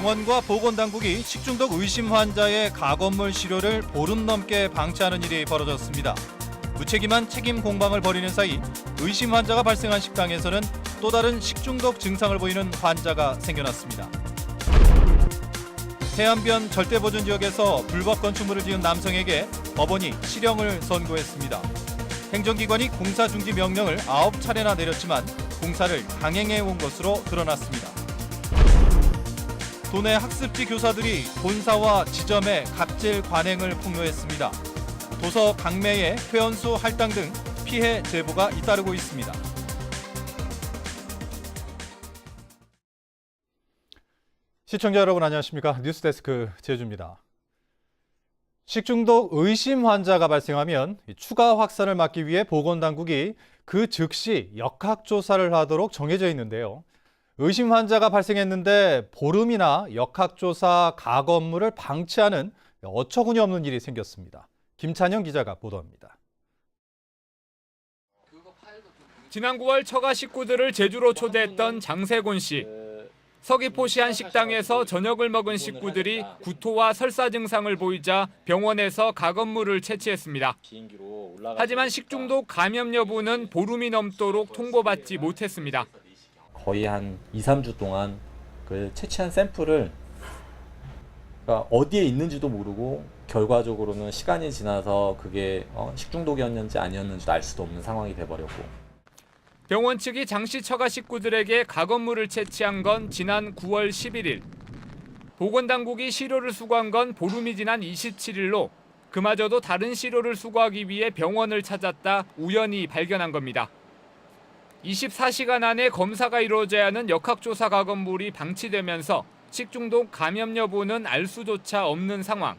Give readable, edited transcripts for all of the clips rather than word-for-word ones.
병원과 보건당국이 식중독 의심 환자의 가건물 시료를 보름 넘게 방치하는 일이 벌어졌습니다. 무책임한 책임 공방을 벌이는 사이 의심 환자가 발생한 식당에서는 또 다른 식중독 증상을 보이는 환자가 생겨났습니다. 해안변 절대보존 지역에서 불법 건축물을 지은 남성에게 법원이 실형을 선고했습니다. 행정기관이 공사 중지 명령을 9차례나 내렸지만 공사를 강행해온 것으로 드러났습니다. 도내 학습지 교사들이 본사와 지점의 갑질 관행을 폭로했습니다. 도서 강매에 회원수 할당 등 피해 제보가 잇따르고 있습니다. 시청자 여러분 안녕하십니까? 뉴스데스크 제주입니다. 식중독 의심 환자가 발생하면 추가 확산을 막기 위해 보건당국이 그 즉시 역학조사를 하도록 정해져 있는데요. 의심 환자가 발생했는데 보름이나 역학조사 가건물을 방치하는 어처구니 없는 일이 생겼습니다. 김찬영 기자가 보도합니다. 지난 9월 처가 식구들을 제주로 초대했던 장세곤 씨. 서귀포시 한 식당에서 저녁을 먹은 식구들이 구토와 설사 증상을 보이자 병원에서 가건물을 채취했습니다. 하지만 식중독 감염 여부는 보름이 넘도록 통보받지 못했습니다. 거의 한 2, 3주 동안 그 채취한 샘플을 그러니까 어디에 있는지도 모르고 결과적으로는 시간이 지나서 그게 식중독이었는지 아니었는지도 알 수도 없는 상황이 돼버렸고. 병원 측이 장 씨 처가 식구들에게 가건물을 채취한 건 지난 9월 11일. 보건당국이 시료를 수거한 건 보름이 지난 27일로 그마저도 다른 시료를 수거하기 위해 병원을 찾았다 우연히 발견한 겁니다. 24시간 안에 검사가 이루어져야 하는 역학조사 가건물이 방치되면서 식중독 감염 여부는 알 수조차 없는 상황.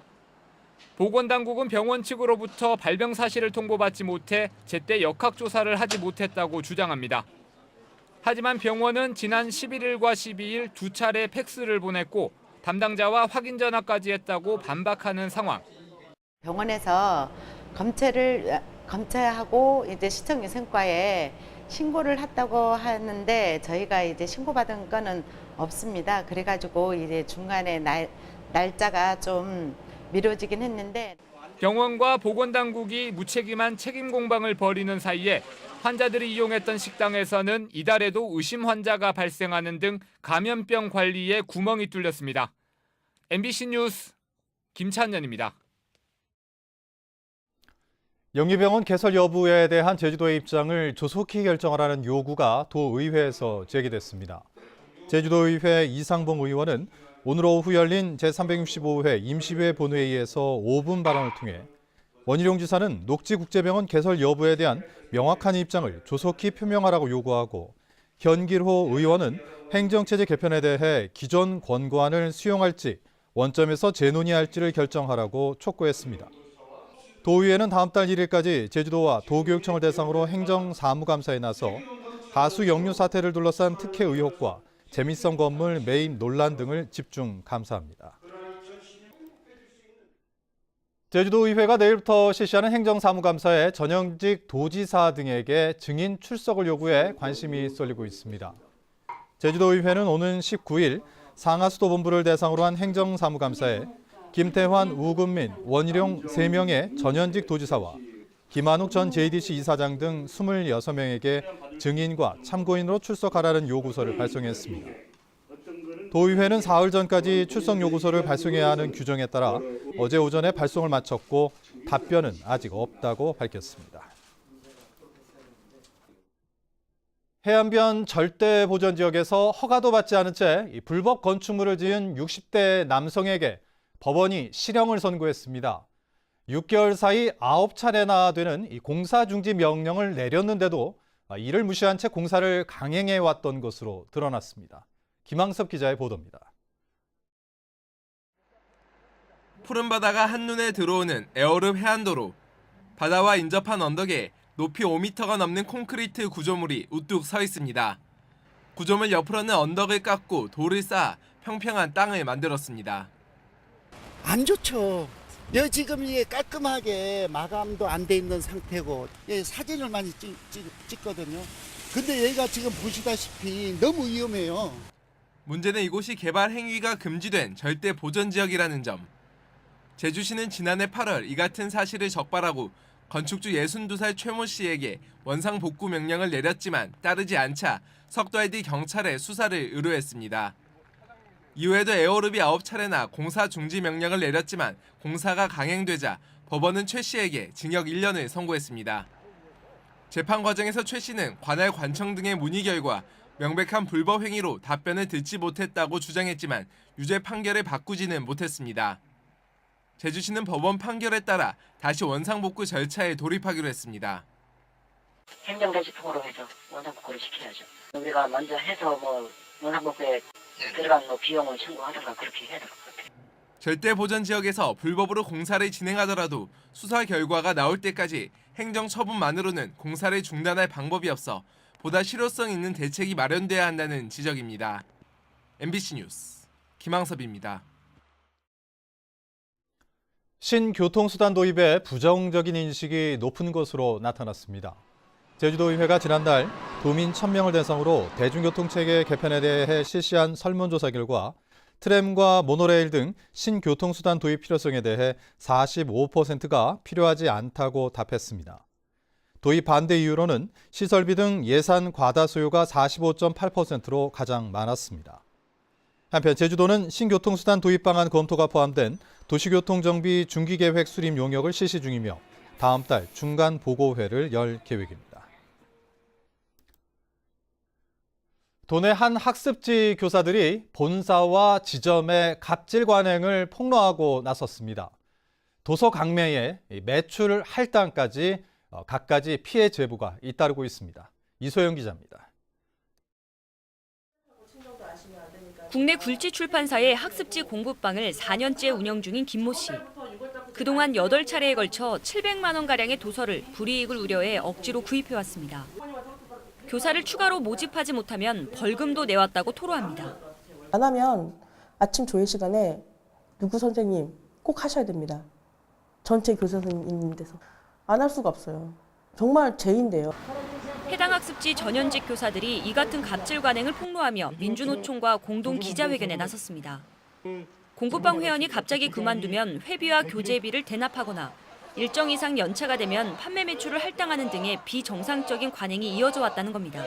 보건당국은 병원 측으로부터 발병 사실을 통보받지 못해 제때 역학조사를 하지 못했다고 주장합니다. 하지만 병원은 지난 11일과 12일 두 차례 팩스를 보냈고 담당자와 확인 전화까지 했다고 반박하는 상황. 병원에서 검체하고 이제 시청위생과에 신고를 했다고 하는데 저희가 이제 신고받은 건은 없습니다. 그래가지고 이제 중간에 날짜가 좀 미뤄지긴 했는데 병원과 보건당국이 무책임한 책임 공방을 벌이는 사이에 환자들이 이용했던 식당에서는 이달에도 의심 환자가 발생하는 등 감염병 관리에 구멍이 뚫렸습니다. MBC 뉴스 김찬현입니다. 영리병원 개설 여부에 대한 제주도의 입장을 조속히 결정하라는 요구가 도의회에서 제기됐습니다. 제주도의회 이상봉 의원은 오늘 오후 열린 제365회 임시회 본회의에서 5분 발언을 통해 원희룡 지사는 녹지국제병원 개설 여부에 대한 명확한 입장을 조속히 표명하라고 요구하고 현길호 의원은 행정체제 개편에 대해 기존 권고안을 수용할지 원점에서 재논의할지를 결정하라고 촉구했습니다. 도의회는 다음 달 1일까지 제주도와 도교육청을 대상으로 행정사무감사에 나서 가수 역류 사태를 둘러싼 특혜 의혹과 재미성 건물 매입 논란 등을 집중 감사합니다. 제주도의회가 내일부터 실시하는 행정사무감사에 전현직 도지사 등에게 증인 출석을 요구해 관심이 쏠리고 있습니다. 제주도의회는 오는 19일 상하수도본부를 대상으로 한 행정사무감사에 김태환, 우금민, 원희룡 3명의 전현직 도지사와 김한욱 전 JDC 이사장 등 26명에게 증인과 참고인으로 출석하라는 요구서를 발송했습니다. 도의회는 사흘 전까지 출석 요구서를 발송해야 하는 규정에 따라 어제 오전에 발송을 마쳤고 답변은 아직 없다고 밝혔습니다. 해안변 절대보전 지역에서 허가도 받지 않은 채 불법 건축물을 지은 60대 남성에게 법원이 실형을 선고했습니다. 6개월 사이 9차례나 되는 공사 중지 명령을 내렸는데도 이를 무시한 채 공사를 강행해왔던 것으로 드러났습니다. 김항섭 기자의 보도입니다. 푸른 바다가 한눈에 들어오는 에어릅 해안도로. 바다와 인접한 언덕에 높이 5m가 넘는 콘크리트 구조물이 우뚝 서 있습니다. 구조물 옆으로는 언덕을 깎고 돌을 쌓아 평평한 땅을 만들었습니다. 안 좋죠. 여기 지금 이게 깔끔하게 마감도 안 돼 있는 상태고 사진을 많이 찍거든요. 근데 여기가 지금 보시다시피 너무 위험해요. 문제는 이곳이 개발 행위가 금지된 절대 보전 지역이라는 점. 제주시는 지난해 8월 이 같은 사실을 적발하고 건축주 62살 최모 씨에게 원상 복구 명령을 내렸지만 따르지 않자 석도의 뒤 경찰에 수사를 의뢰했습니다. 이후에도 에어룹이 9차례나 공사 중지 명령을 내렸지만 공사가 강행되자 법원은 최 씨에게 징역 1년을 선고했습니다. 재판 과정에서 최 씨는 관할 관청 등의 문의 결과 명백한 불법 행위로 답변을 듣지 못했다고 주장했지만 유죄 판결을 바꾸지는 못했습니다. 제주시는 법원 판결에 따라 다시 원상복구 절차에 돌입하기로 했습니다. 행정대지통으로 해서 원상복구를 시켜야죠. 우리가 먼저 해서 원상복구에 들어간 비용을 청구하든가 그렇게 해야 될 것 같아요. 절대 보전 지역에서 불법으로 공사를 진행하더라도 수사 결과가 나올 때까지 행정 처분만으로는 공사를 중단할 방법이 없어 보다 실효성 있는 대책이 마련돼야 한다는 지적입니다. MBC 뉴스 김항섭입니다. 신교통수단 도입에 부정적인 인식이 높은 것으로 나타났습니다. 제주도의회가 지난달 도민 1,000명을 대상으로 대중교통체계 개편에 대해 실시한 설문조사 결과 트램과 모노레일 등 신교통수단 도입 필요성에 대해 45%가 필요하지 않다고 답했습니다. 도입 반대 이유로는 시설비 등 예산 과다 소요가 45.8%로 가장 많았습니다. 한편 제주도는 신교통수단 도입 방안 검토가 포함된 도시교통정비 중기계획 수립 용역을 실시 중이며 다음 달 중간 보고회를 열 계획입니다. 도내 한 학습지 교사들이 본사와 지점의 갑질 관행을 폭로하고 나섰습니다. 도서 강매에 매출 할당까지 갖가지 피해 제보가 잇따르고 있습니다. 이소영 기자입니다. 국내 굴지 출판사의 학습지 공부방을 4년째 운영 중인 김모 씨. 그동안 8차례에 걸쳐 700만 원가량의 도서를 불이익을 우려해 억지로 구입해왔습니다. 교사를 추가로 모집하지 못하면 벌금도 내왔다고 토로합니다. 안 하면 아침 조회 시간에 누구 선생님 꼭 하셔야 됩니다. 전체 교사 선생님인데서 안 할 수가 없어요. 정말 죄인데요. 해당 학습지 전현직 교사들이 이 같은 갑질 관행을 폭로하며 민주노총과 공동 기자회견에 나섰습니다. 공부방 회원이 갑자기 그만두면 회비와 교재비를 대납하거나 일정 이상 연차가 되면 판매 매출을 할당하는 등의 비정상적인 관행이 이어져 왔다는 겁니다.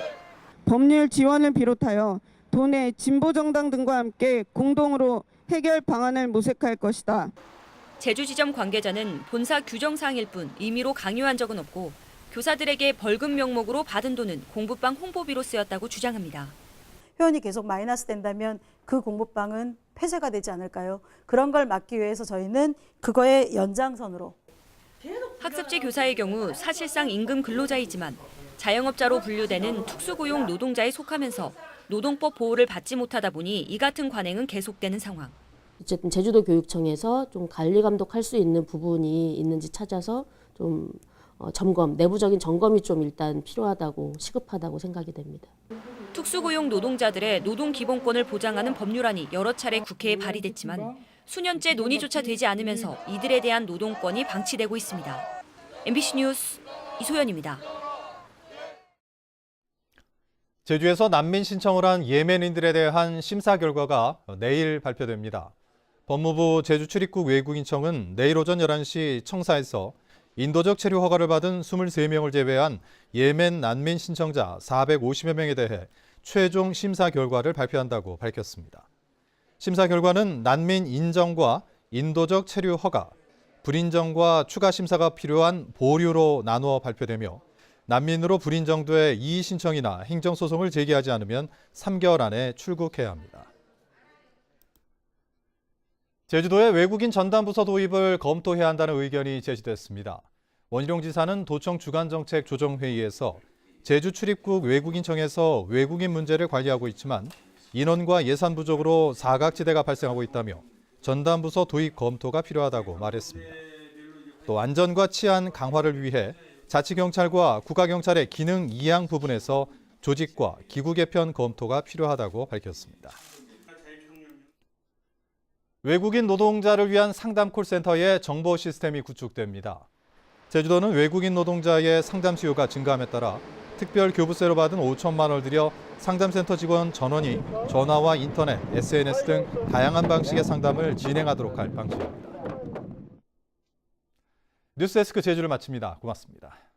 법률 지원을 비롯하여 도내 진보정당 등과 함께 공동으로 해결 방안을 모색할 것이다. 제주지점 관계자는 본사 규정사항일 뿐 임의로 강요한 적은 없고 교사들에게 벌금 명목으로 받은 돈은 공부방 홍보비로 쓰였다고 주장합니다. 회원이 계속 마이너스 된다면 그 공부방은 폐쇄가 되지 않을까요? 그런 걸 막기 위해서 저희는 그거의 연장선으로. 학습지 교사의 경우 사실상 임금 근로자이지만 자영업자로 분류되는 특수고용 노동자에 속하면서 노동법 보호를 받지 못하다 보니 이 같은 관행은 계속되는 상황. 어쨌든 제주도 교육청에서 좀 관리 감독할 수 있는 부분이 있는지 찾아서 좀 점검, 내부적인 점검이 좀 일단 필요하다고 시급하다고 생각이 됩니다. 특수고용 노동자들의 노동 기본권을 보장하는 법률안이 여러 차례 국회에 발의됐지만 수년째 논의조차 되지 않으면서 이들에 대한 노동권이 방치되고 있습니다. MBC 뉴스 이소연입니다. 제주에서 난민 신청을 한 예멘인들에 대한 심사 결과가 내일 발표됩니다. 법무부 제주출입국 외국인청은 내일 오전 11시 청사에서 인도적 체류 허가를 받은 23명을 제외한 예멘 난민 신청자 450여 명에 대해 최종 심사 결과를 발표한다고 밝혔습니다. 심사 결과는 난민 인정과 인도적 체류 허가, 불인정과 추가 심사가 필요한 보류로 나누어 발표되며 난민으로 불인정돼 이의 신청이나 행정소송을 제기하지 않으면 3개월 안에 출국해야 합니다. 제주도의 외국인 전담부서 도입을 검토해야 한다는 의견이 제시됐습니다. 원희룡 지사는 도청 주간정책 조정회의에서 제주 출입국 외국인청에서 외국인 문제를 관리하고 있지만 인원과 예산 부족으로 사각지대가 발생하고 있다며 전담부서 도입 검토가 필요하다고 말했습니다. 또 안전과 치안 강화를 위해 자치경찰과 국가경찰의 기능 이양 부분에서 조직과 기구 개편 검토가 필요하다고 밝혔습니다. 외국인 노동자를 위한 상담 콜센터의 정보 시스템이 구축됩니다. 제주도는 외국인 노동자의 상담 수요가 증가함에 따라 특별 교부세로 받은 5천만 원을 들여 상담센터 직원 전원이 전화와 인터넷, SNS 등 다양한 방식의 상담을 진행하도록 할 방침입니다. 뉴스데스크 제주를 마칩니다. 고맙습니다.